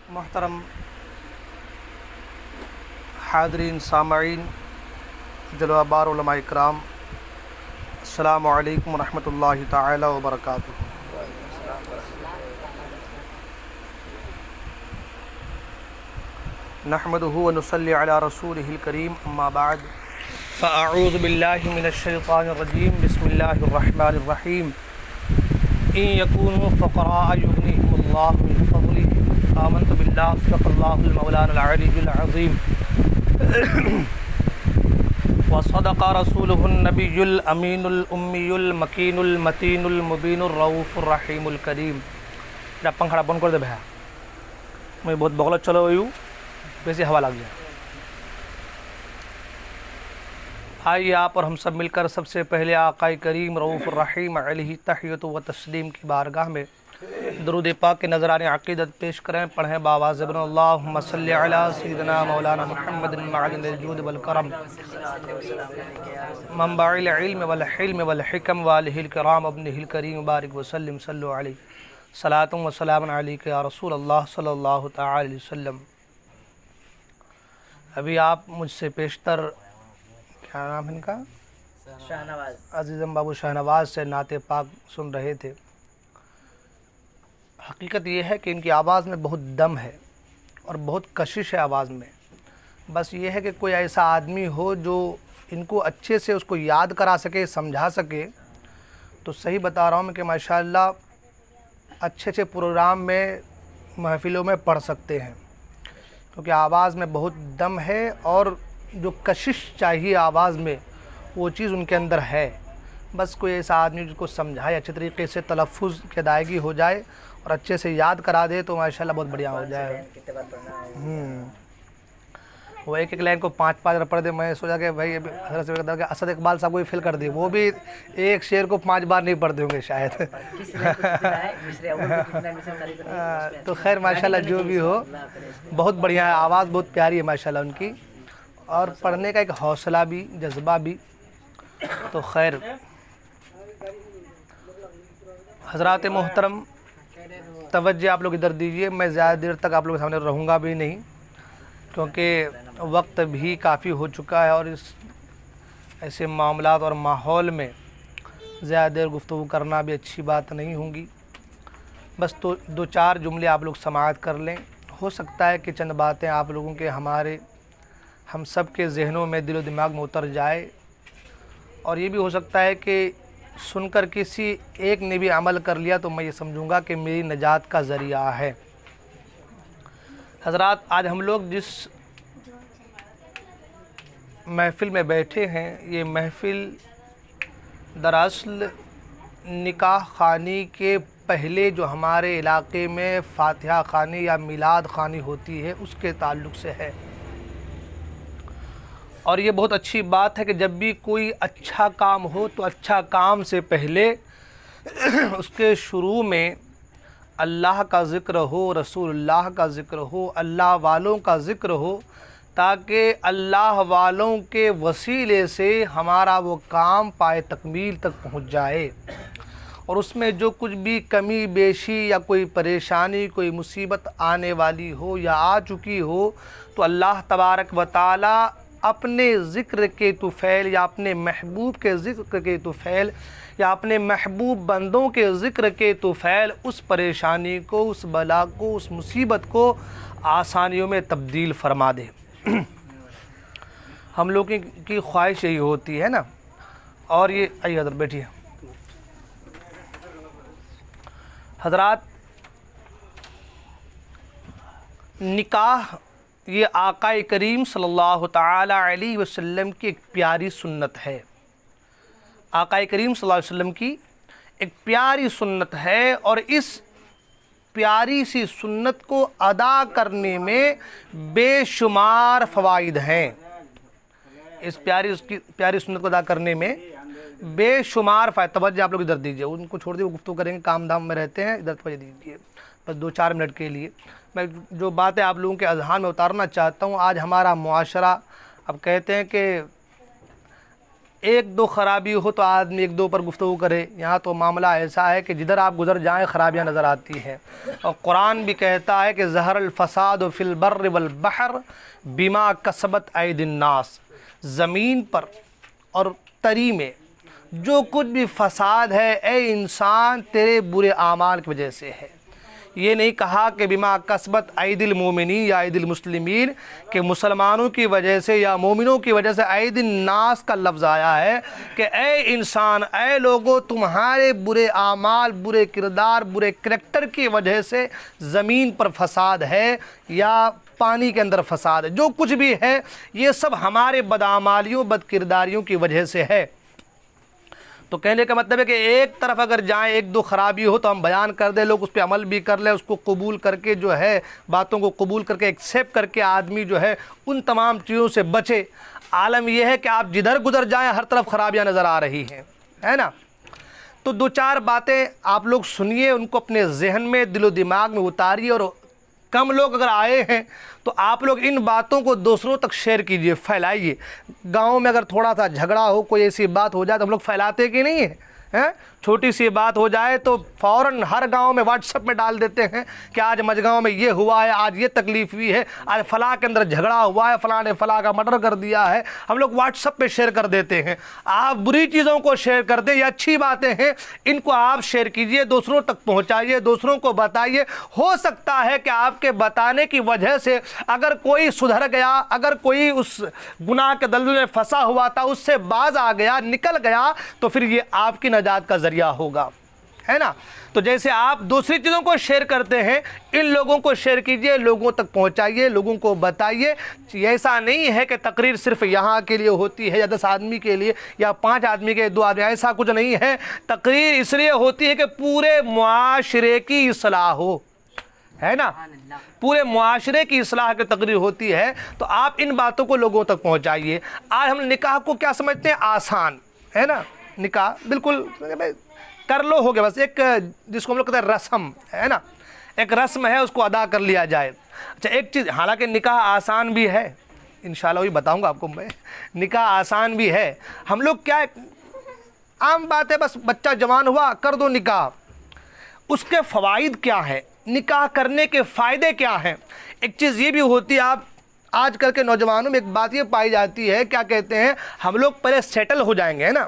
محترم حاضرین سامعین جلوہ بار علماء اکرام، السلام علیکم ورحمۃ اللہ تعالی وبرکاتہ۔ نحمدہ ونصلی علی رسولہ الکریم، اما بعد فاعوذ باللہ من الشیطان الرجیم، بسم اللہ الرحمن الرحیم۔ ان یکونوا فقراء یغنیہم اللہ من فضلہ، آمنت باللہ، صدق اللہ المولانا العلی العظیم، وصدق رسولہ النبی الامین الامی المکین المتین المبین الرؤوف الرحیم الکریم۔ میرا پنکھڑا بند کر دے بھیا، مجھے بہت بغلت چلو ہوئی ویسے ہوا لگ جائے۔ آئیے آپ اور ہم سب مل کر سب سے پہلے آقا کریم رؤوف الرحیم علیہ تحیت و تسلیم کی بارگاہ میں درود پاک کے نذرانے عقیدت پیش کریں۔ پڑھیں باواز بن اللہم صلی علی سیدنا مولانا محمد معدن الجود والکرم، منبع العلم والحلم والحکم، والہ الکرام ابنہ الکریم، بارک وسلم، صلو علیہ صلاۃ و سلام علیک یا رسول اللہ صلی اللہ تعالی علیہ وسلم۔ ابھی آپ مجھ سے پیشتر، کیا نام ہے ان کا، شاہنواز عزیزم بابو شاہنواز سے نعت پاک سن رہے تھے۔ حقیقت یہ ہے کہ ان کی آواز میں بہت دم ہے اور بہت کشش ہے آواز میں۔ بس یہ ہے کہ کوئی ایسا آدمی ہو جو ان کو اچھے سے اس کو یاد کرا سکے، سمجھا سکے، تو صحیح بتا رہا ہوں میں کہ ماشاءاللہ اچھے اچھے پروگرام میں، محفلوں میں پڑھ سکتے ہیں، کیونکہ آواز میں بہت دم ہے اور جو کشش چاہیے آواز میں وہ چیز ان کے اندر ہے۔ بس کوئی ایسا آدمی جس کو سمجھائے، اچھے طریقے سے تلفظ کی ادائیگی ہو جائے اور اچھے سے یاد کرا دے تو ماشاءاللہ بہت بڑھیا ہو جائے۔ وہ ایک ایک لائن کو 5 پڑھ دے۔ میں سوچا کہ بھائی حضرت سے اسد اقبال صاحب کو بھی فیل کر دی، وہ بھی ایک شعر کو 5 بار نہیں پڑھتے ہوں گے شاید۔ تو خیر ماشاءاللہ جو بھی ہو، بہت بڑھیا ہے، آواز بہت پیاری ہے ماشاءاللہ ان کی، اور پڑھنے کا ایک حوصلہ بھی، جذبہ بھی۔ تو خیر حضرات محترم، توجہ آپ لوگ ادھر دیجئے۔ میں زیادہ دیر تک آپ لوگوں کے سامنے رہوں گا بھی نہیں، کیونکہ وقت بھی کافی ہو چکا ہے، اور اس ایسے معاملات اور ماحول میں زیادہ دیر گفتگو کرنا بھی اچھی بات نہیں ہوگی۔ بس تو 2-4 جملے آپ لوگ سماعت کر لیں۔ ہو سکتا ہے کہ چند باتیں آپ لوگوں کے، ہم سب کے ذہنوں میں، دل و دماغ میں اتر جائے، اور یہ بھی ہو سکتا ہے کہ سن کر کسی ایک نے بھی عمل کر لیا تو میں یہ سمجھوں گا کہ میری نجات کا ذریعہ ہے۔ حضرات، آج ہم لوگ جس محفل میں بیٹھے ہیں، یہ محفل دراصل نکاح خوانی کے پہلے جو ہمارے علاقے میں فاتحہ خوانی یا میلاد خوانی ہوتی ہے اس کے تعلق سے ہے، اور یہ بہت اچھی بات ہے کہ جب بھی کوئی اچھا کام ہو تو اچھا کام سے پہلے اس کے شروع میں اللہ کا ذکر ہو، رسول اللہ کا ذکر ہو، اللہ والوں کا ذکر ہو، تاکہ اللہ والوں کے وسیلے سے ہمارا وہ کام پائے تکمیل تک پہنچ جائے، اور اس میں جو کچھ بھی کمی بیشی یا کوئی پریشانی، کوئی مصیبت آنے والی ہو یا آ چکی ہو، تو اللہ تبارک و تعالی اپنے ذکر کے طفیل یا اپنے محبوب کے ذکر کے طفیل یا اپنے محبوب بندوں کے ذکر کے طفیل اس پریشانی کو، اس بلا کو، اس مصیبت کو آسانیوں میں تبدیل فرما دے۔ ہم لوگ کی خواہش یہی ہوتی ہے نا۔ اور یہ آئیے ادھر بیٹھیے حضرات، نکاح یہ آقا کریم صلی اللہ تعالی علیہ وسلم کی ایک پیاری سنت ہے۔ آقا کریم صلی اللہ علیہ وسلم کی ایک پیاری سنت ہے، اور اس پیاری سی سنت کو ادا کرنے میں بے شمار فوائد ہیں۔ اس پیاری سنت کو ادا کرنے میں بے شمار فائدہ۔ توجہ آپ لوگ ادھر دیجئے، ان کو چھوڑ دیجئے، وہ گفتگو کریں گے، کام دھام میں رہتے ہیں، ادھر توجہ دیجئے بس 2-4 منٹ کے لیے۔ میں جو باتیں آپ لوگوں کے اذہان میں اتارنا چاہتا ہوں، آج ہمارا معاشرہ، اب کہتے ہیں کہ ایک دو خرابی ہو تو آدمی ایک دو پر گفتگو کرے، یہاں تو معاملہ ایسا ہے کہ جدھر آپ گزر جائیں خرابیاں نظر آتی ہیں، اور قرآن بھی کہتا ہے کہ ظہر الفساد فی البر والبحر بما کسبت ایدی الناس، زمین پر اور تری میں جو کچھ بھی فساد ہے اے انسان تیرے برے اعمال کی وجہ سے ہے۔ یہ نہیں کہا کہ بما کسبت ایدی المومنین یا ایدی المسلمین، کہ مسلمانوں کی وجہ سے یا مومنوں کی وجہ سے، ایدی الناس کا لفظ آیا ہے کہ اے انسان، اے لوگو، تمہارے برے اعمال، برے کردار، برے کریکٹر کی وجہ سے زمین پر فساد ہے یا پانی کے اندر فساد ہے، جو کچھ بھی ہے یہ سب ہمارے بدعمالیوں، بد کرداریوں کی وجہ سے ہے۔ تو کہنے کا مطلب ہے کہ ایک طرف اگر جائیں، ایک دو خرابی ہو تو ہم بیان کر دیں، لوگ اس پہ عمل بھی کر لیں، اس کو قبول کر کے جو ہے باتوں کو قبول کر کے ایکسیپٹ کر کے آدمی جو ہے ان تمام چیزوں سے بچے۔ عالم یہ ہے کہ آپ جدھر گزر جائیں ہر طرف خرابیاں نظر آ رہی ہیں، ہے نا؟ تو دو چار باتیں آپ لوگ سنیے، ان کو اپنے ذہن میں، دل و دماغ میں اتاریے، اور کم لوگ اگر آئے ہیں تو آپ لوگ ان باتوں کو دوسروں تک شیئر کیجئے، پھیلائیے۔ گاؤں میں اگر تھوڑا سا جھگڑا ہو، کوئی ایسی بات ہو جائے تو ہم لوگ پھیلاتے کہ نہیں ہیں؟ چھوٹی سی بات ہو جائے تو فوراً ہر گاؤں میں واٹس ایپ میں ڈال دیتے ہیں کہ آج مجگاؤں میں یہ ہوا ہے، آج یہ تکلیف ہوئی ہے، آج فلاں کے اندر جھگڑا ہوا ہے، فلاں نے فلاں کا مرڈر کر دیا ہے، ہم لوگ واٹس ایپ پہ شیئر کر دیتے ہیں۔ آپ بری چیزوں کو شیئر کر دیں، یہ اچھی باتیں ہیں، ان کو آپ شیئر کیجئے، دوسروں تک پہنچائیے، دوسروں کو بتائیے۔ ہو سکتا ہے کہ آپ کے بتانے کی وجہ سے اگر کوئی سدھر گیا، اگر کوئی اس گناہ کے دلدل میں پھنسا ہوا تھا اس سے باز آ گیا، نکل گیا، تو پھر یہ آپ کی نجات کا ذریعہ ہوگا، ہے نا؟ تو جیسے آپ دوسری چیزوں کو شیئر کرتے ہیں، ان لوگوں کو شیئر کیجئے، لوگوں تک پہنچائیے، لوگوں کو بتائیے۔ ایسا نہیں ہے کہ تقریر صرف یہاں کے لیے ہوتی ہے یا 10 آدمی کے لیے یا 5 آدمی کے 2 آدمی، ایسا کچھ نہیں ہے۔ تقریر اس لیے ہوتی ہے کہ پورے معاشرے کی اصلاح ہو، ہے نا؟ پورے معاشرے کی اصلاح کی تقریر ہوتی ہے، تو آپ ان باتوں کو لوگوں تک پہنچائیے۔ آج ہم نکاح کو کیا سمجھتے ہیں؟ آسان، ہے نا؟ نکاح بالکل کر لو، ہو گیا، بس ایک جس کو ہم لوگ کہتے ہیں رسم، ہے نا؟ ایک رسم ہے، اس کو ادا کر لیا جائے۔ اچھا ایک چیز، حالانکہ نکاح آسان بھی ہے، انشاءاللہ وہی بتاؤں گا آپ کو میں، نکاح آسان بھی ہے۔ ہم لوگ کیا، عام بات ہے، بس بچہ جوان ہوا کر دو نکاح۔ اس کے فوائد کیا ہیں؟ نکاح کرنے کے فائدے کیا ہیں؟ ایک چیز یہ بھی ہوتی ہے، آپ آج کل کے نوجوانوں میں ایک بات یہ پائی جاتی ہے، کیا کہتے ہیں، ہم لوگ پہلے سیٹل ہو جائیں گے، ہے نا؟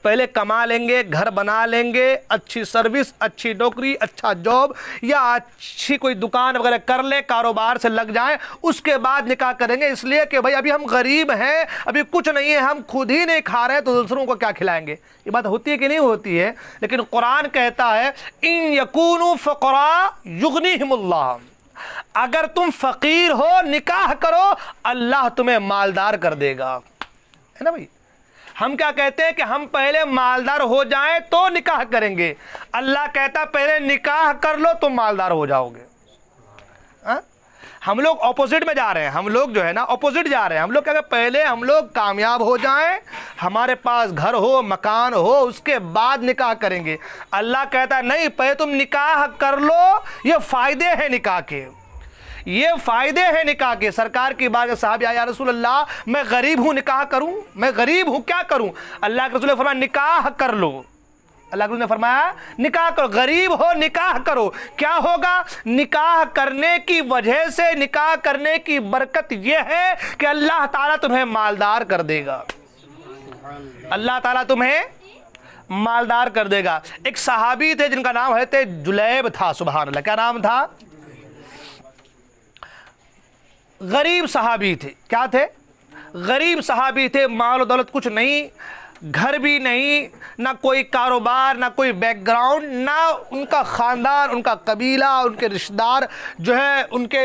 پہلے کما لیں گے، گھر بنا لیں گے، اچھی سروس، اچھی نوکری، اچھا جاب یا اچھی کوئی دکان وغیرہ کر لیں، کاروبار سے لگ جائیں، اس کے بعد نکاح کریں گے، اس لیے کہ بھائی ابھی ہم غریب ہیں، ابھی کچھ نہیں ہے، ہم خود ہی نہیں کھا رہے ہیں تو دوسروں کو کیا کھلائیں گے؟ یہ بات ہوتی ہے کہ نہیں ہوتی ہے؟ لیکن قرآن کہتا ہے ان یکونوا فقراء یغنیہم اللہ، اگر تم فقیر ہو نکاح کرو، اللہ تمہیں مالدار کر دے گا، ہے نا بھائی؟ ہم کیا کہتے ہیں کہ ہم پہلے مالدار ہو جائیں تو نکاح کریں گے، اللہ کہتا پہلے نکاح کر لو تم مالدار ہو جاؤ گے۔ ہم لوگ اپوزٹ میں جا رہے ہیں، ہم لوگ جو ہے نا اپوزٹ جا رہے ہیں۔ ہم لوگ کیا کہ پہلے ہم لوگ کامیاب ہو جائیں، ہمارے پاس گھر ہو، مکان ہو، اس کے بعد نکاح کریں گے۔ اللہ کہتا ہے نہیں، پہلے تم نکاح کر لو، یہ فائدے ہیں نکاح کے، یہ فائدے ہیں نکاح کے۔ سرکار کی بات صحابی آیا، یا رسول اللہ میں غریب ہوں، نکاح کروں؟ میں غریب ہوں، کیا کروں؟ اللہ کے رسول نے فرمایا نکاح کر لو۔ اللہ کے رسول نے فرمایا نکاح کرو، غریب ہو نکاح کرو۔ کیا ہوگا؟ نکاح کرنے کی وجہ سے، نکاح کرنے کی برکت یہ ہے کہ اللہ تعالیٰ تمہیں مالدار کر دے گا، اللہ تعالیٰ تمہیں مالدار کر دے گا۔ ایک صحابی تھے جن کا نام حضرت جلیب تھا، سبحان اللہ، کیا نام تھا؟ غریب صحابی تھے۔ کیا تھے؟ غریب صحابی تھے، مال و دولت کچھ نہیں، گھر بھی نہیں، نہ کوئی کاروبار، نہ کوئی بیک گراؤنڈ، نہ ان کا خاندان، ان کا قبیلہ، ان کے رشتہ دار جو ہے، ان کے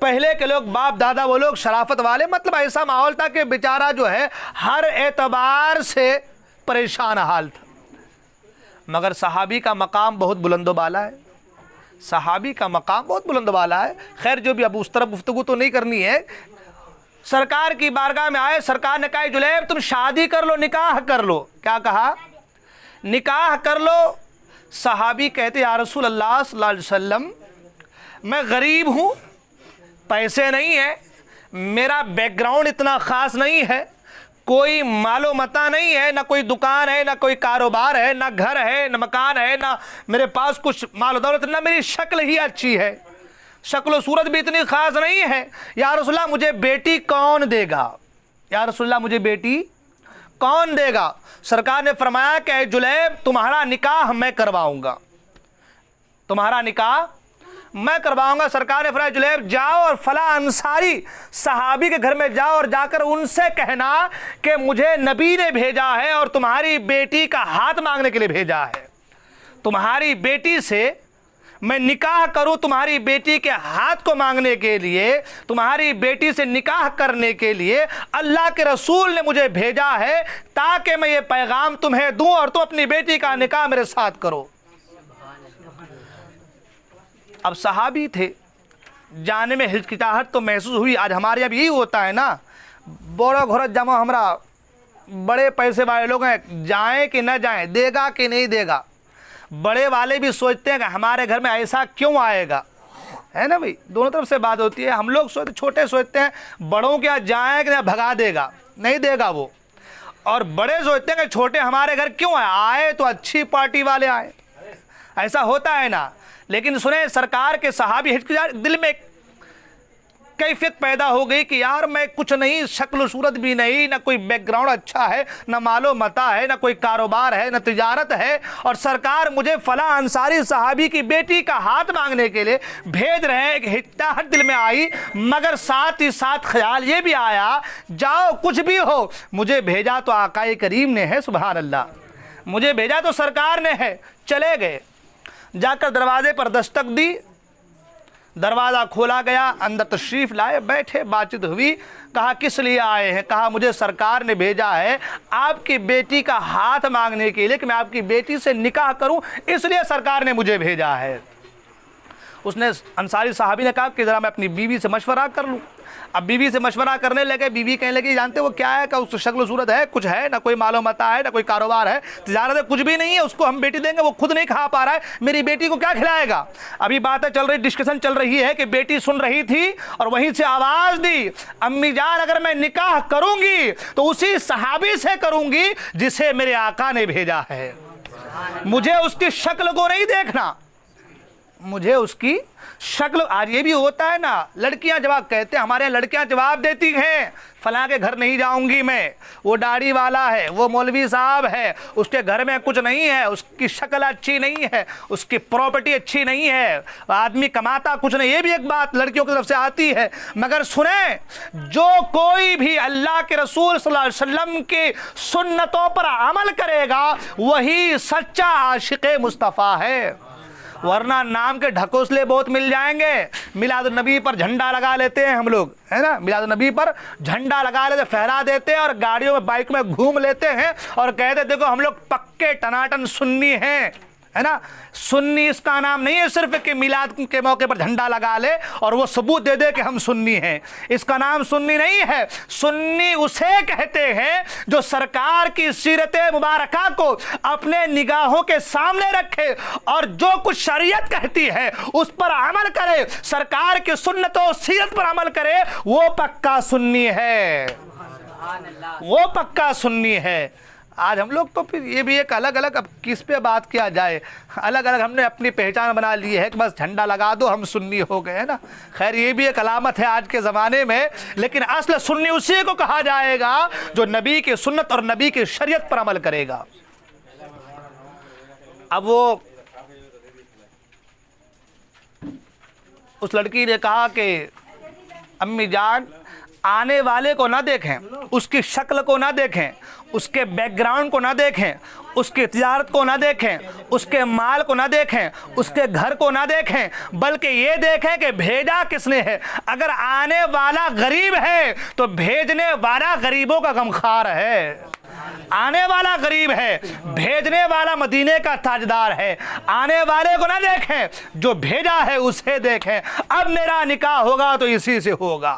پہلے کے لوگ، باپ دادا وہ لوگ شرافت والے، مطلب ایسا ماحول تھا کہ بیچارہ جو ہے ہر اعتبار سے پریشان حال تھا۔ مگر صحابی کا مقام بہت بلند و بالا ہے، صحابی کا مقام بہت بلند و بالا ہے۔ خیر جو بھی، اب اس طرف گفتگو تو نہیں کرنی ہے۔ سرکار کی بارگاہ میں آئے، سرکار نے کہا جلیب تم شادی کر لو، نکاح کر لو۔ کیا کہا؟ نکاح کر لو۔ صحابی کہتے یا رسول اللہ صلی اللہ علیہ وسلم میں غریب ہوں، پیسے نہیں ہیں، میرا بیک گراؤنڈ اتنا خاص نہیں ہے، کوئی مال و متا نہیں ہے، نہ کوئی دکان ہے، نہ کوئی کاروبار ہے، نہ گھر ہے، نہ مکان ہے، نہ میرے پاس کچھ مال و دولت، نہ میری شکل ہی اچھی ہے، شکل و صورت بھی اتنی خاص نہیں ہے، یا رسول اللہ مجھے بیٹی کون دے گا؟ یا رسول اللہ مجھے بیٹی کون دے گا؟ سرکار نے فرمایا کہ اے جلیب تمہارا نکاح میں کرواؤں گا، تمہارا نکاح میں کرواؤں گا۔ سرکار نے فرمایا جلیب جاؤ اور فلاں انصاری صحابی کے گھر میں جاؤ اور جا کر ان سے کہنا کہ مجھے نبی نے بھیجا ہے اور تمہاری بیٹی کا ہاتھ مانگنے کے لیے بھیجا ہے، تمہاری بیٹی سے میں نکاح کروں، تمہاری بیٹی کے ہاتھ کو مانگنے کے لیے، تمہاری بیٹی سے نکاح کرنے کے لیے اللہ کے رسول نے مجھے بھیجا ہے تاکہ میں یہ پیغام تمہیں دوں اور تم اپنی بیٹی کا نکاح میرے ساتھ کرو۔ اب صحابی تھے، جانے میں ہچکچاہٹ تو محسوس ہوئی۔ آج ہمارے یہاں بھی یہی ہوتا ہے نا، بڑا گھر جمع ہمارا بڑے پیسے والے لوگ ہیں، جائیں کہ نہ جائیں، دے گا کہ نہیں دے گا۔ بڑے والے بھی سوچتے ہیں کہ ہمارے گھر میں ایسا کیوں آئے گا، ہے نا بھائی، دونوں طرف سے بات ہوتی ہے۔ ہم لوگ چھوٹے سوچتے ہیں بڑوں کے یہاں جائیں کہ بھگا دے گا، نہیں دے گا وہ، اور بڑے سوچتے ہیں کہ چھوٹے ہمارے گھر کیوں آئے تو اچھی پارٹی والے آئے، ایسا ہوتا ہے نا۔ لیکن سنیں سرکار کے صحابی دل میں کیفیت پیدا ہو گئی کہ یار میں کچھ نہیں، شکل و صورت بھی نہیں، نہ کوئی بیک گراؤنڈ اچھا ہے، نہ مال و متا ہے، نہ کوئی کاروبار ہے، نہ تجارت ہے، اور سرکار مجھے فلاں انصاری صحابی کی بیٹی کا ہاتھ مانگنے کے لیے بھیج رہے ہیں۔ ایک ہچکچاہٹ دل میں آئی، مگر ساتھ ہی ساتھ خیال یہ بھی آیا جاؤ کچھ بھی ہو، مجھے بھیجا تو آقا کریم نے ہے، سبحان اللہ، مجھے بھیجا تو سرکار نے ہے۔ چلے گئے، جا کر دروازے پر دستک دی، دروازہ کھولا گیا، اندر تشریف لائے، بیٹھے، بات چیت ہوئی۔ کہا کس لیے آئے ہیں؟ کہا مجھے سرکار نے بھیجا ہے آپ کی بیٹی کا ہاتھ مانگنے کے لیے کہ میں آپ کی بیٹی سے نکاح کروں، اس لیے سرکار نے مجھے بھیجا ہے۔ اس نے انصاری صحابی نے کہا کہ ذرا میں اپنی بیوی سے مشورہ کر لوں۔ اب بیوی سے مشورہ کرنے لگے، بیوی کہنے لگی جانتے وہ کیا ہے کہ اس شکل و صورت ہے، کچھ ہے، نہ کوئی مال و متا ہے، نہ کوئی کاروبار ہے، تجارت ہے، کچھ بھی نہیں ہے، اس کو ہم بیٹی دیں گے وہ خود نہیں کھا پا رہا ہے، میری بیٹی کو کیا کھلائے گا؟ ابھی باتیں چل رہی، ڈسکشن چل رہی ہے کہ بیٹی سن رہی تھی اور وہیں سے آواز دی، امی جان اگر میں نکاح کروں گی تو اسی صحابی سے کروں گی جسے میرے آقا نے بھیجا ہے، مجھے اس کی شکل کو نہیں دیکھنا، مجھے اس کی شکل۔ آج یہ بھی ہوتا ہے نا، لڑکیاں جواب کہتے ہیں، ہمارے لڑکیاں جواب دیتی ہیں فلاں کے گھر نہیں جاؤں گی میں، وہ داڑھی والا ہے، وہ مولوی صاحب ہے، اس کے گھر میں کچھ نہیں ہے، اس کی شکل اچھی نہیں ہے، اس کی پراپرٹی اچھی نہیں ہے، آدمی کماتا کچھ نہیں۔ یہ بھی ایک بات لڑکیوں کی طرف سے آتی ہے، مگر سنیں جو کوئی بھی اللہ کے رسول صلی اللہ علیہ وسلم کی سنتوں پر عمل کرے گا وہی سچا عاشق مصطفیٰ ہے، ورنہ نام کے ڈھکوسلے بہت مل جائیں گے۔ میلاد النبی پر جھنڈا لگا لیتے ہیں ہم لوگ، ہے نا، میلاد النبی پر جھنڈا لگا لیتے، پھہرا دیتے ہیں اور گاڑیوں میں بائک میں گھوم لیتے ہیں اور کہتے دیکھو ہم لوگ پکے ٹناٹن سنی ہیں، ہے نا۔ سنی اس کا نام نہیں ہے صرف کہ میلاد کے موقع پر جھنڈا لگا لے اور وہ ثبوت دے دے کہ ہم سنی ہیں، اس کا نام سنی نہیں ہے۔ سنی اسے کہتے ہیں جو سرکار کی سیرت مبارکہ کو اپنے نگاہوں کے سامنے رکھے اور جو کچھ شریعت کہتی ہے اس پر عمل کرے، سرکار کی سنت و سیرت پر عمل کرے، وہ پکا سنی ہے، وہ پکا سنی ہے۔ آج ہم لوگ تو پھر یہ بھی ایک الگ الگ، اب کس پہ بات کیا جائے، الگ الگ ہم نے اپنی پہچان بنا لی ہے کہ بس جھنڈا لگا دو ہم سنی ہو گئے، ہے نا۔ خیر یہ بھی ایک علامت ہے آج کے زمانے میں، لیکن اصل سنی اسی کو کہا جائے گا جو نبی کی سنت اور نبی کی شریعت پر عمل کرے گا۔ اب وہ اس لڑکی نے کہا کہ امی جان آنے والے کو نہ دیکھیں، اس کی شکل کو نہ دیکھیں، اس کے بیک گراؤنڈ کو نہ دیکھیں، اس کی تجارت کو نہ دیکھیں، اس کے مال کو نہ دیکھیں، اس کے گھر کو نہ دیکھیں، بلکہ یہ دیکھیں کہ بھیجا کس نے ہے۔ اگر آنے والا غریب ہے تو بھیجنے والا غریبوں کا غمخوار ہے، آنے والا غریب ہے، بھیجنے والا مدینے کا تاجدار ہے۔ آنے والے کو نہ دیکھیں، جو بھیجا ہے اسے دیکھیں۔ اب میرا نکاح ہوگا تو اسی سے ہوگا۔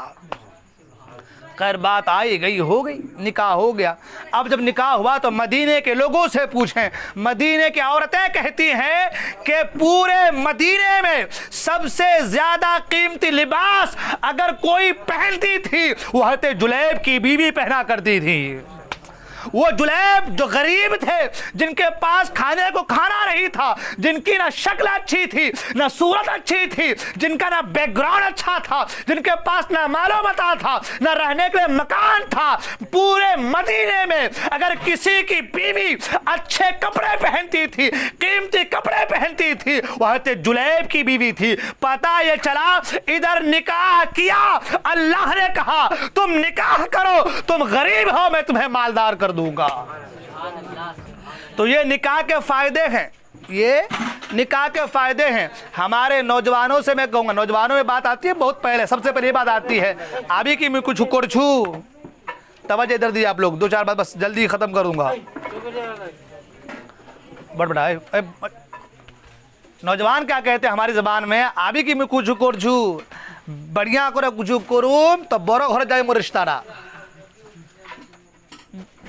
خیر بات آئی گئی، ہو گئی، نکاح ہو گیا۔ اب جب نکاح ہوا تو مدینے کے لوگوں سے پوچھیں، مدینے کی عورتیں کہتی ہیں کہ پورے مدینے میں سب سے زیادہ قیمتی لباس اگر کوئی پہنتی تھی وہ حضرت جلیب کی بیوی پہنا کرتی تھی۔ وہ جلیب جو غریب تھے، جن کے پاس کھانے کو کھانا نہیں تھا، جن کی نہ شکل اچھی تھی نہ صورت اچھی تھی، جن کا نہ بیک گراؤنڈ اچھا تھا، جن کے پاس نہ مال و متاع تھا نہ رہنے کے لیے مکان تھا، پورے مدینے میں اگر کسی کی بیوی اچھے کپڑے پہنتی تھی، قیمتی کپڑے پہنتی تھی، وہ حضرت جلیب کی بیوی تھی۔ پتہ یہ چلا ادھر نکاح کیا، اللہ نے کہا تم نکاح کرو، تم غریب ہو میں تمہیں مالدار کر دوں گا۔ تو یہ نکاح کے فائدے ہیں، یہ نکاح کے فائدے ہیں۔ ہمارے نوجوانوں سے میں کہوں گا، نوجوانوں میں بات آتی ہے بہت پہلے، سب سے پہلے یہ بات آتی ہے ابھی کی میں کچھ کرچھو، توجہ ادھر دی آپ لوگ، دو چار بات بس جلدی ختم کروں گا۔ بڑا نوجوان کیا کہتے ہیں ہماری زبان میں، ابھی کی میں کچھ کرچھو بڑھیا کرے کچھ کروم تو بڑو گھر جائے مو رشتہ را،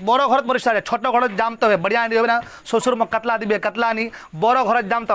বড় ঘরত মরিষ্টারে ছোট ঘরত জামতে হবে বড়িয়া দিবে না শ্বশুর মা কাতলা দিবে কাতলা নি বড় ঘরত জামতে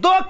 2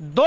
2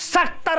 70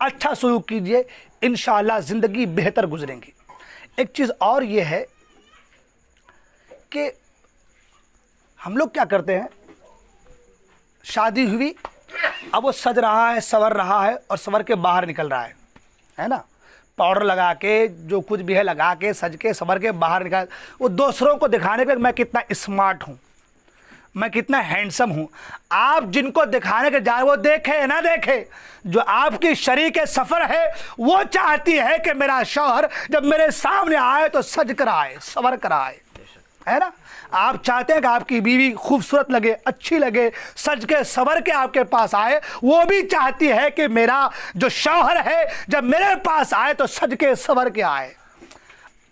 اچھا سلوک کیجئے، انشاءاللہ زندگی بہتر گزریں گی۔ ایک چیز اور یہ ہے کہ ہم لوگ کیا کرتے ہیں، شادی ہوئی، اب وہ سج رہا ہے، سنور رہا ہے اور سنور کے باہر نکل رہا ہے نا، پاؤڈر لگا کے جو کچھ بھی ہے لگا کے سج کے سنور کے باہر نکل، وہ دوسروں کو دکھانے پہ میں کتنا اسمارٹ ہوں، میں کتنا ہینڈسم ہوں۔ آپ جن کو دکھانے کے جائے وہ دیکھے نہ دیکھے، جو آپ کی شریک سفر ہے وہ چاہتی ہے کہ میرا شوہر جب میرے سامنے آئے تو سج کر آئے، سنور کر آئے، ہے نا۔ آپ چاہتے ہیں کہ آپ کی بیوی خوبصورت لگے، اچھی لگے، سج کے سنور کے آپ کے پاس آئے، وہ بھی چاہتی ہے کہ میرا جو شوہر ہے جب میرے پاس آئے تو سج کے سنور کے آئے،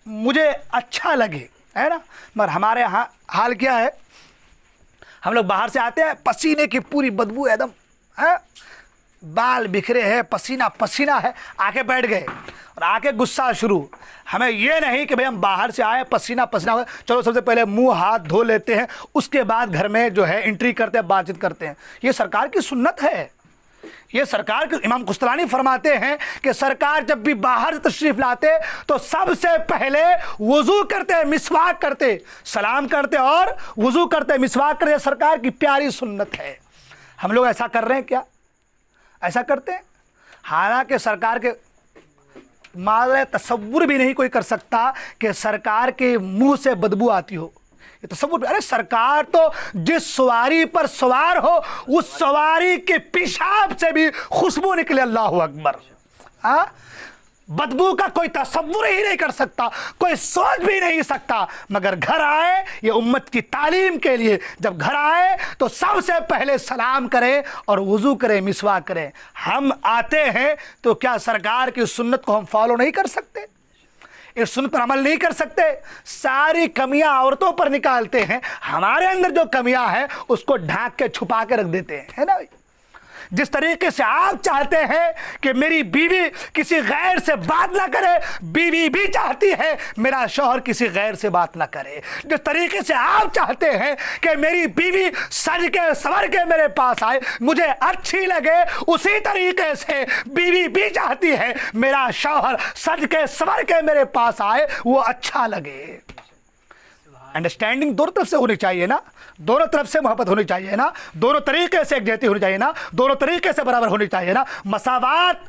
مجھے اچھا لگے، ہے نا۔ مگر ہمارے ہاں حال کیا ہے، ہم لوگ باہر سے آتے ہیں، پسینے کی پوری بدبو ایک دم ہے، بال بکھرے ہیں، پسینہ پسینہ ہے، آ کے بیٹھ گئے اور آ کے غصہ شروع۔ ہمیں یہ نہیں کہ بھئی ہم باہر سے آئے پسینہ پسینہ ہو، چلو سب سے پہلے منہ ہاتھ دھو لیتے ہیں، اس کے بعد گھر میں جو ہے انٹری کرتے ہیں، بات چیت کرتے ہیں۔ یہ سرکار کی سنت ہے، یہ سرکار کے امام قسطلانی فرماتے ہیں کہ سرکار جب بھی باہر سے تشریف لاتے تو سب سے پہلے وضو کرتے، مسواک کرتے، سلام کرتے اور وضو کرتے، مسواک کرتے۔ سرکار کی پیاری سنت ہے۔ ہم لوگ ایسا کر رہے ہیں کیا؟ ایسا کرتے ہیں؟ حالانکہ سرکار کے معذرے تصور بھی نہیں کوئی کر سکتا کہ سرکار کے منہ سے بدبو آتی ہو، یہ تصور بھی۔ ارے سرکار تو جس سواری پر سوار ہو اس سواری کے پیشاب سے بھی خوشبو نکلے، اللہ اکبر۔ بدبو کا کوئی تصور ہی نہیں کر سکتا، کوئی سوچ بھی نہیں سکتا، مگر گھر آئے، یہ امت کی تعلیم کے لیے، جب گھر آئے تو سب سے پہلے سلام کریں اور وضو کریں، مسواک کریں۔ ہم آتے ہیں تو کیا سرکار کی سنت کو ہم فالو نہیں کر سکتے؟ اس سنت پر عمل نہیں کر سکتے؟ ساری کمیاں عورتوں پر نکالتے ہیں، ہمارے اندر جو کمیاں ہیں اس کو ڈھانک کے چھپا کے رکھ دیتے ہیں، ہے نا۔ جس طریقے سے آپ چاہتے ہیں کہ میری بیوی کسی غیر سے بات نہ کرے، بیوی بھی چاہتی ہے میرا شوہر کسی غیر سے بات نہ کرے۔ جس طریقے سے آپ چاہتے ہیں کہ میری بیوی سج کے سنور کے میرے پاس آئے، مجھے اچھی لگے، اسی طریقے سے بیوی بھی چاہتی ہے میرا شوہر سج کے سنور کے میرے پاس آئے، وہ اچھا لگے۔ انڈرسٹینڈنگ دونوں طرف سے ہونی چاہیے نا، دونوں طرف سے محبت ہونی چاہیے نا، دونوں طریقے سے یکجہتی ہونی چاہیے نا، دونوں طریقے سے برابر ہونی چاہیے نا۔ مساوات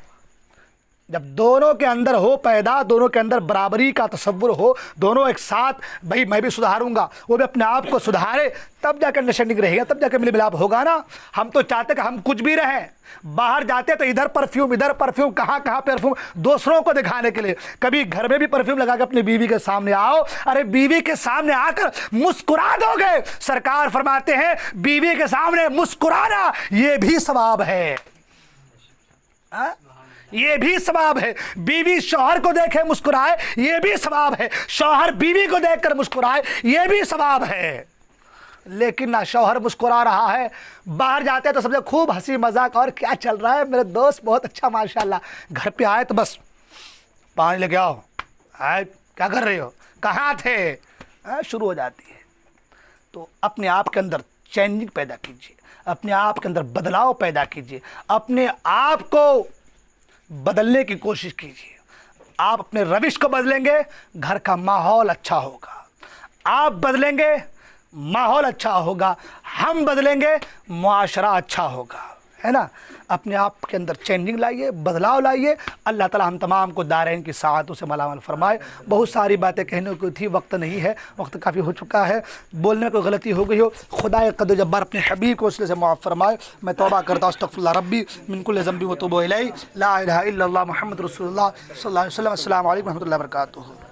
جب دونوں کے اندر ہو پیدا، دونوں کے اندر برابری کا تصور ہو، دونوں ایک ساتھ، بھائی میں بھی سدھاروں گا، وہ بھی اپنے آپ کو سدھارے، تب جا کے انڈرسٹینڈنگ رہے گا، تب جا کے مل ملاپ ہوگا نا۔ ہم تو چاہتے کہ ہم کچھ بھی رہیں، باہر جاتے تو ادھر پرفیوم ادھر پرفیوم، کہاں کہاں پرفیوم، دوسروں کو دکھانے کے لیے۔ کبھی گھر میں بھی پرفیوم لگا کے اپنی بیوی کے سامنے آؤ، ارے بیوی کے سامنے آ کر مسکرا دو گے، سرکار فرماتے ہیں بیوی کے سامنے مسکرانا یہ بھی ثواب ہے، یہ بھی ثواب ہے۔ بیوی شوہر کو دیکھے مسکرائے یہ بھی ثواب ہے، شوہر بیوی کو دیکھ کر مسکرائے یہ بھی ثواب ہے۔ لیکن نہ شوہر مسکرا رہا ہے، باہر جاتے ہیں تو سب سے خوب ہنسی مذاق، اور کیا چل رہا ہے میرے دوست، بہت اچھا ماشاءاللہ۔ گھر پہ آئے تو بس پانی لے کے آؤ، کیا کر رہے ہو، کہاں تھے، شروع ہو جاتی ہے۔ تو اپنے آپ کے اندر چینجنگ پیدا کیجیے، اپنے آپ کے اندر بدلاؤ پیدا کیجیے، اپنے آپ کو بدلنے کی کوشش کیجیے۔ آپ اپنے روش کو بدلیں گے، گھر کا ماحول اچھا ہوگا، آپ بدلیں گے ماحول اچھا ہوگا، ہم بدلیں گے معاشرہ اچھا ہوگا، ہے نا۔ اپنے آپ کے اندر چینجنگ لائیے، بدلاؤ لائیے۔ اللہ تعالی ہم تمام کو دارین کی سعادتوں سے ملامل فرمائے۔ بہت ساری باتیں کہنے کو تھی، وقت نہیں ہے، وقت کافی ہو چکا ہے، بولنے میں کوئی غلطی ہو گئی ہو خدا قدر جبار اپنے حبیب کو اس سے معاف فرمائے۔ میں توبہ کرتا ہوں، استغفر اللہ ربی من کل ذنب و توب الیہ، لا الہ الا اللہ محمد رسول اللہ صلی اللہ علیہ وسلم۔ السلام علیکم و رحمۃ اللہ وبرکاتہ۔